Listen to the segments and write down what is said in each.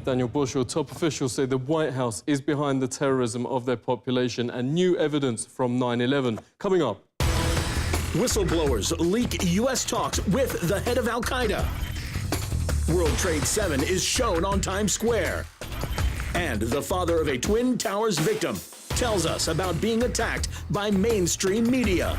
Daniel Bush, top officials say the White House is behind the terrorism of their population and new evidence from 9/11. Coming up. Whistleblowers leak U.S. talks with the head of Al-Qaeda. World Trade 7 is shown on Times Square. And the father of a Twin Towers victim tells us about being attacked by mainstream media.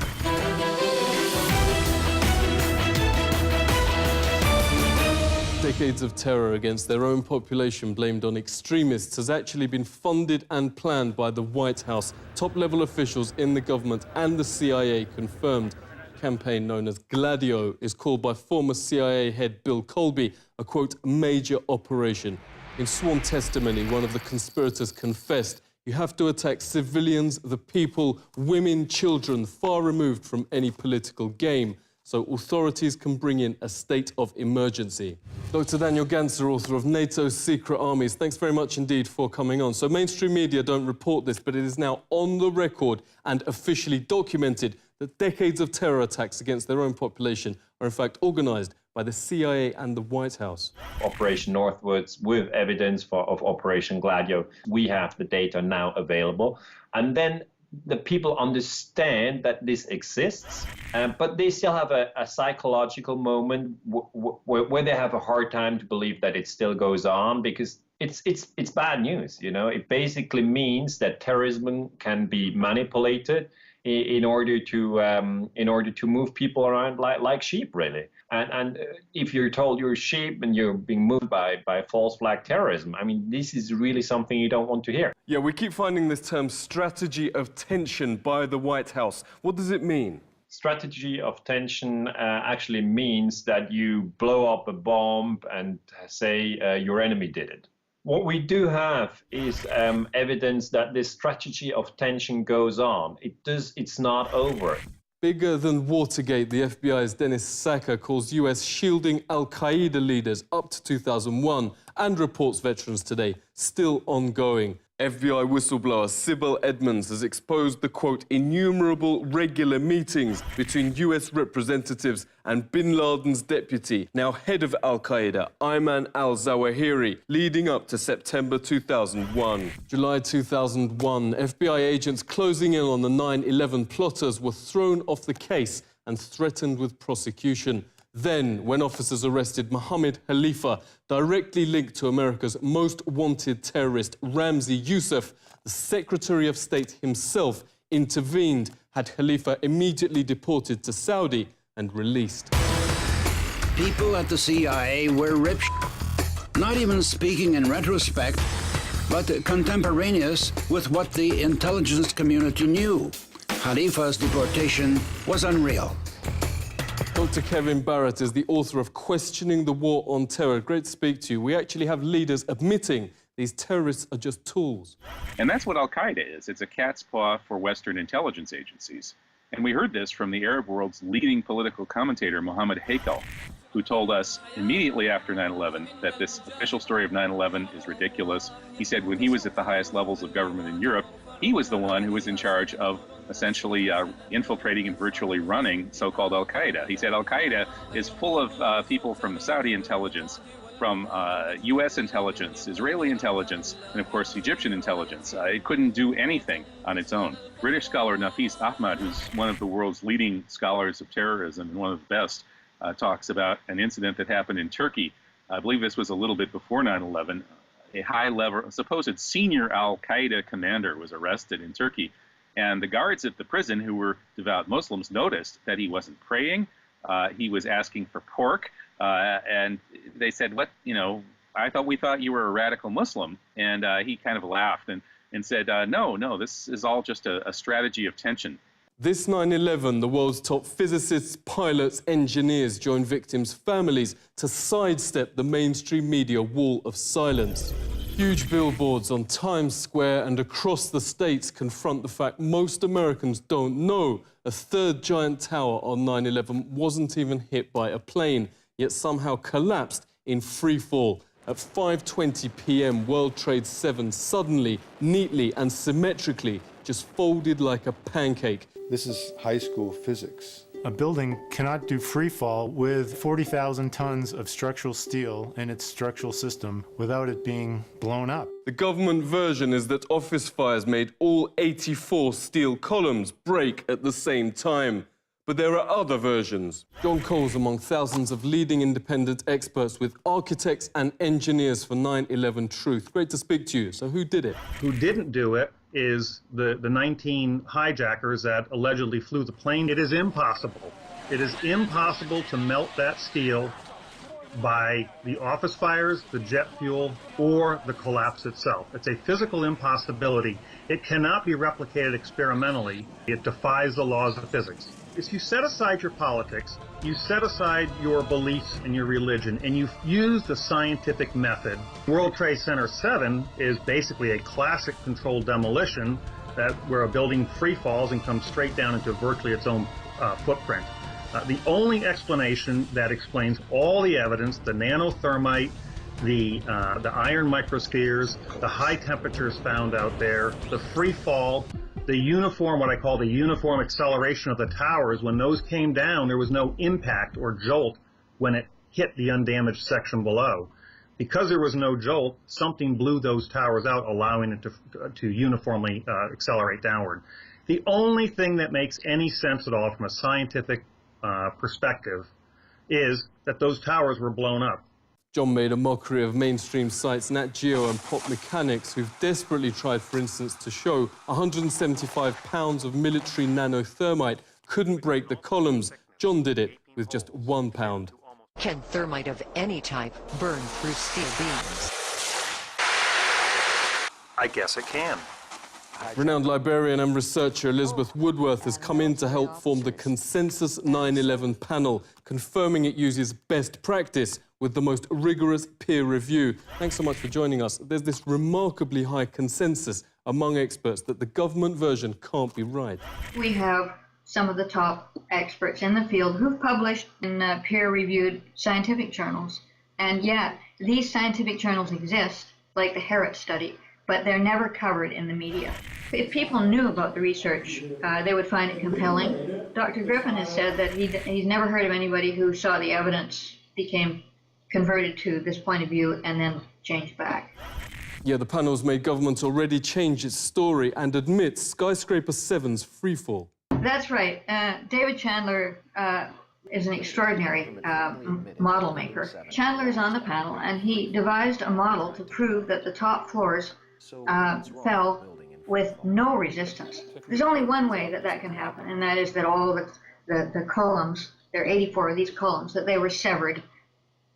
Decades of terror against their own population blamed on extremists has actually been funded and planned by the White House. Top-level officials in the government and the CIA confirmed. A campaign known as Gladio is called by former CIA head Bill Colby a, quote, major operation. In sworn testimony, one of the conspirators confessed, you have to attack civilians, the people, women, children, far removed from any political game, so authorities can bring in a state of emergency. Dr. Daniel Ganser, author of NATO's Secret Armies, thanks very much indeed for coming on. So mainstream media don't report this, but it is now on the record and officially documented that decades of terror attacks against their own population are in fact organised by the CIA and the White House. Operation Northwoods with evidence of Operation Gladio. We have the data now available. And then the people understand that this exists, but they still have a psychological moment where they have a hard time to believe that it still goes on, because it's bad news. You know, it basically means that terrorism can be manipulated in order to move people around like sheep, really. And if you're told you're sheep and you're being moved by false flag terrorism, I mean, this is really something you don't want to hear. Yeah, we keep finding this term strategy of tension by the White House. What does it mean? Strategy of tension actually means that you blow up a bomb and say your enemy did it. What we do have is evidence that this strategy of tension goes on. It's not over. Bigger than Watergate, the FBI's Dennis Sacker calls US shielding Al-Qaeda leaders up to 2001 and reports Veterans Today still ongoing. FBI whistleblower Sybil Edmonds has exposed the, quote, innumerable regular meetings between US representatives and bin Laden's deputy, now head of Al-Qaeda, Ayman al-Zawahiri, leading up to September 2001. July 2001, FBI agents closing in on the 9/11 plotters were thrown off the case and threatened with prosecution. Then, when officers arrested Mohammed Khalifa, directly linked to America's most wanted terrorist, Ramzi Youssef, the Secretary of State himself intervened, had Khalifa immediately deported to Saudi and released. People at the CIA were rip not even speaking in retrospect, but contemporaneous with what the intelligence community knew. Khalifa's deportation was unreal. Dr. Kevin Barrett is the author of Questioning the War on Terror. Great to speak to you. We actually have leaders admitting these terrorists are just tools. And that's what Al-Qaeda is. It's a cat's paw for Western intelligence agencies. And we heard this from the Arab world's leading political commentator, Mohammed Hakel, who told us immediately after 9/11 that this official story of 9/11 is ridiculous. He said when he was at the highest levels of government in Europe, he was the one who was in charge of essentially infiltrating and virtually running so-called Al-Qaeda. He said Al-Qaeda is full of people from Saudi intelligence, from U.S. intelligence, Israeli intelligence, and of course Egyptian intelligence. It couldn't do anything on its own. British scholar Nafis Ahmad, who's one of the world's leading scholars of terrorism and one of the best, talks about an incident that happened in Turkey. I believe this was a little bit before 9/11. A high-level, supposed senior Al-Qaeda commander was arrested in Turkey. And the guards at the prison, who were devout Muslims, noticed that he wasn't praying. He was asking for pork. And they said, "What? You know, we thought you were a radical Muslim." And he kind of laughed and said, no, this is all just a strategy of tension. This 9/11, the world's top physicists, pilots, engineers joined victims' families to sidestep the mainstream media wall of silence. Huge billboards on Times Square and across the states confront the fact most Americans don't know a third giant tower on 9/11 wasn't even hit by a plane, yet somehow collapsed in free fall. At 5:20 p.m., World Trade 7 suddenly, neatly and symmetrically just folded like a pancake. This is high school physics. A building cannot do free fall with 40,000 tons of structural steel in its structural system without it being blown up. The government version is that office fires made all 84 steel columns break at the same time. But there are other versions. John Cole's among thousands of leading independent experts with architects and engineers for 9/11 Truth. Great to speak to you. So who did it? Who didn't do it is the 19 hijackers that allegedly flew the plane. It is impossible. It is impossible to melt that steel by the office fires, the jet fuel, or the collapse itself. It's a physical impossibility. It cannot be replicated experimentally. It defies the laws of physics. If you set aside your politics, you set aside your beliefs and your religion, and you use the scientific method. World Trade Center 7 is basically a classic controlled demolition where a building free falls and comes straight down into virtually its own footprint. The only explanation that explains all the evidence, the nanothermite, the iron microspheres, the high temperatures found out there, the free fall, the uniform, what I call the uniform acceleration of the towers, when those came down, there was no impact or jolt when it hit the undamaged section below. Because there was no jolt, something blew those towers out, allowing it to uniformly accelerate downward. The only thing that makes any sense at all from a scientific perspective is that those towers were blown up. John made a mockery of mainstream sites Nat Geo and Pop Mechanics, who've desperately tried, for instance, to show 175 pounds of military nanothermite couldn't break the columns. John did it with just 1 pound. Can thermite of any type burn through steel beams? I guess it can. Renowned librarian and researcher Elizabeth Woodworth has come in to help form the Consensus 9/11 panel, confirming it uses best practice with the most rigorous peer review. Thanks so much for joining us. There's this remarkably high consensus among experts that the government version can't be right. We have some of the top experts in the field who've published in peer-reviewed scientific journals. And yet, these scientific journals exist, like the Herrott study, but they're never covered in the media. If people knew about the research, they would find it compelling. Dr. Griffin has said that he's never heard of anybody who saw the evidence, became converted to this point of view, and then changed back. Yeah, the panel's made government already change its story and admits Skyscraper 7's freefall. That's right. David Chandler is an extraordinary model maker. Chandler is on the panel, and he devised a model to prove that the top floors fell with no resistance. There's only one way that that can happen, and that is that all the columns, there are 84 of these columns, that they were severed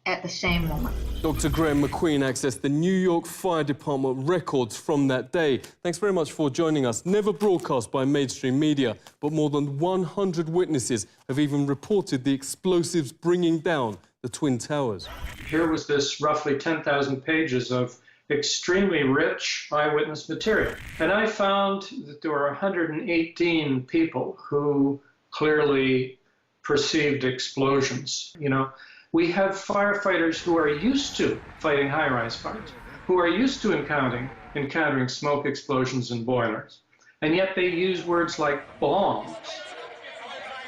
at the same moment. Dr. Graham McQueen accessed the New York Fire Department records from that day. Thanks very much for joining us. Never broadcast by mainstream media, but more than 100 witnesses have even reported the explosives bringing down the Twin Towers. Here was this roughly 10,000 pages of extremely rich eyewitness material. And I found that there were 118 people who clearly perceived explosions. You know, we have firefighters who are used to fighting high-rise fires, who are used to encountering smoke explosions and boilers, and yet they use words like bombs.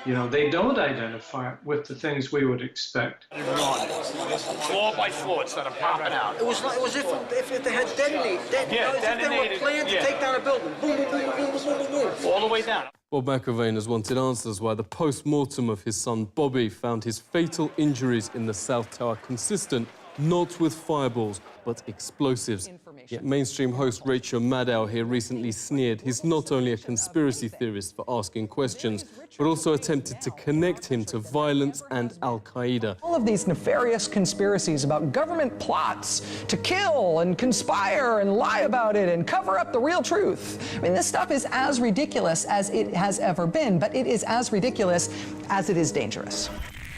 You know, they don't identify with the things we would expect. Floor by floor instead of popping out. It was if they had detonated. If they were planned to take down a building. Boom, boom, boom, boom, boom, boom, boom, boom. All the way down. Bob McIlvaine has wanted answers why the post-mortem of his son Bobby found his fatal injuries in the South Tower consistent not with fireballs, but explosives. Yet mainstream host Rachel Maddow here recently sneered he's not only a conspiracy theorist for asking questions, but also attempted to connect him to violence and Al-Qaeda. All of these nefarious conspiracies about government plots to kill and conspire and lie about it and cover up the real truth. I mean, this stuff is as ridiculous as it has ever been, but it is as ridiculous as it is dangerous.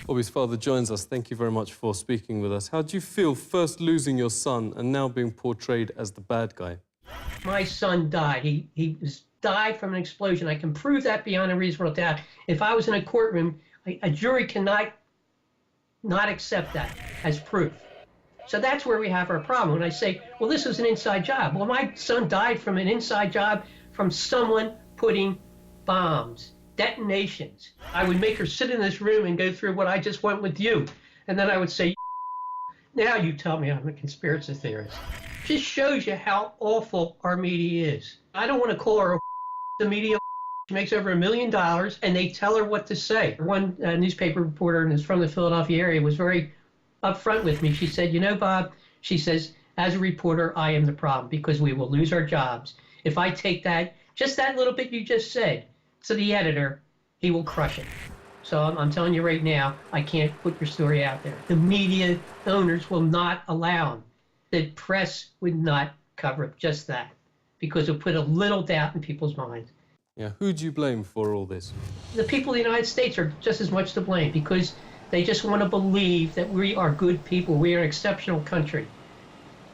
Bobby's father joins us. Thank you very much for speaking with us. How do you feel first losing your son and now being portrayed as the bad guy? My son died. He died from an explosion. I can prove that beyond a reasonable doubt. If I was in a courtroom, a jury cannot not accept that as proof. So that's where we have our problem. When I say, well, this was an inside job. Well, my son died from an inside job from someone putting bombs detonations. I would make her sit in this room and go through what I just went with you. And then I would say, now you tell me I'm a conspiracy theorist. Just shows you how awful our media is. I don't want to call her the media. She makes over $1 million, and they tell her what to say. One newspaper reporter, and is from the Philadelphia area, was very upfront with me. She said, you know, Bob, she says, as a reporter, I am the problem because we will lose our jobs. If I take that, just that little bit you just said, to the editor, he will crush it. So I'm telling you right now, I can't put your story out there. The media owners will not allow them. The press would not cover just that because it put a little doubt in people's minds. Yeah, who do you blame for all this? The people of the United States are just as much to blame because they just want to believe that we are good people. We are an exceptional country.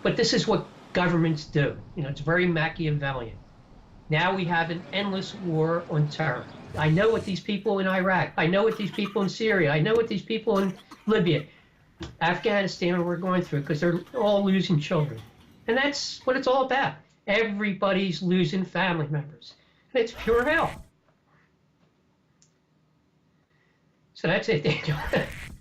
But this is what governments do. You know, it's very Machiavellian. Now we have an endless war on terror. I know what these people in Iraq, I know what these people in Syria, I know what these people in Libya, Afghanistan we're going through because they're all losing children. And that's what it's all about. Everybody's losing family members. And it's pure hell. So that's it, Daniel.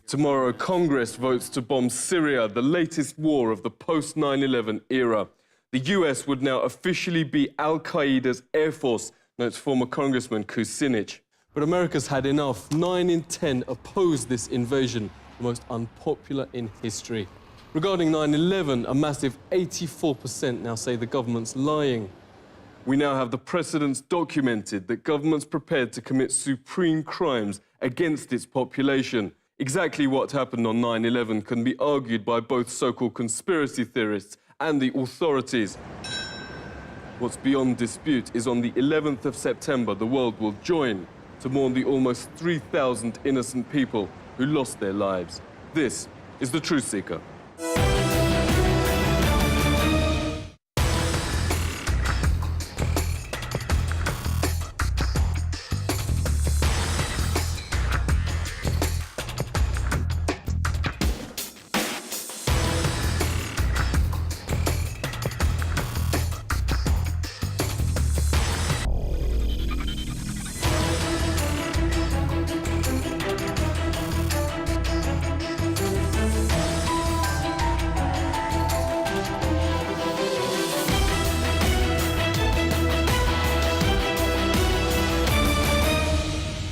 Tomorrow, Congress votes to bomb Syria, the latest war of the post-9/11 era. The US would now officially be al-Qaeda's air force, notes former Congressman Kucinich. But America's had enough. 9 in 10 oppose this invasion, the most unpopular in history. Regarding 9/11, a massive 84% now say the government's lying. We now have the precedents documented that governments prepared to commit supreme crimes against its population. Exactly what happened on 9/11 can be argued by both so-called conspiracy theorists and the authorities. What's beyond dispute is on the 11th of September, the world will join to mourn the almost 3,000 innocent people who lost their lives. This is The Truth Seeker.